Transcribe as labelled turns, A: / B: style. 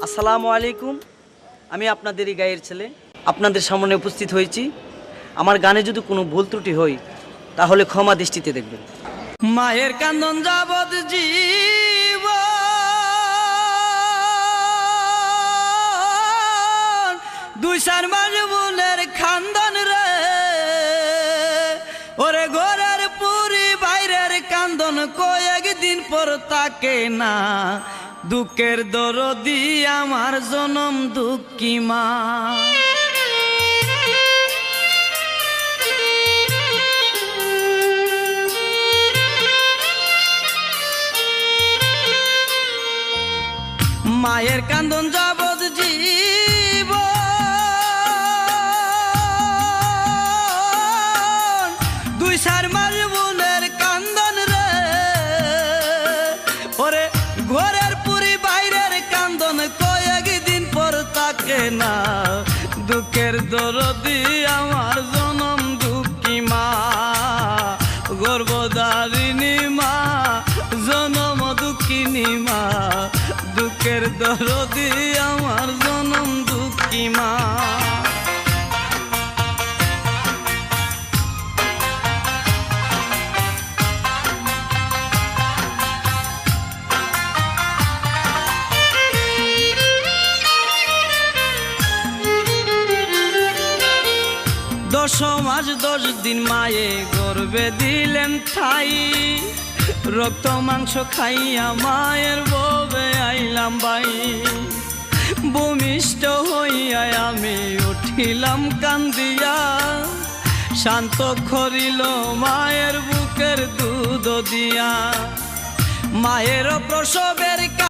A: আসসালামু আলাইকুম। আমি আপনাদেরই গায়ের ছেলে, আপনাদের সামনে উপস্থিত হয়েছি। আমার গানে যদি কোনো ভুল ত্রুটি হয় তাহলে ক্ষমা দৃষ্টিতে দেখবেন। মায়ের কান্দন যাবৎ জীব দুই চার মাস বোনের খান্দন রে, ওরে ঘরের পুরি বাইরের কান্দন কয়েকদিন পর তাকে না। দুঃখের দরদি আমার জনম দুঃখী মা। মায়ের কান্দন যাবৎ জীব দুই চার মাস বোনের কান্দন রে, ওরে ঘরের পুরি বাইরের কান্দন কয়েকদিন পর তাকে না। দুঃখের দরদি আমার জনম দুঃখী মা, গর্ভধারিণী মা, জনম দুঃখিনী মা। দুঃখের দরদি আমার জনম দুঃখী মা। দশ মাস 10 দিন মায়ে গর্ভে দিলেন ঠাই, রক্ত মাংস খাইয়া মায়ের ববে আইলাম বাই। ভূমিষ্ঠ হইয়া আমি উঠিলাম কান্দিয়া, শান্ত করিল মায়ের বুকের দুধ দিয়া। মায়ের প্রসবের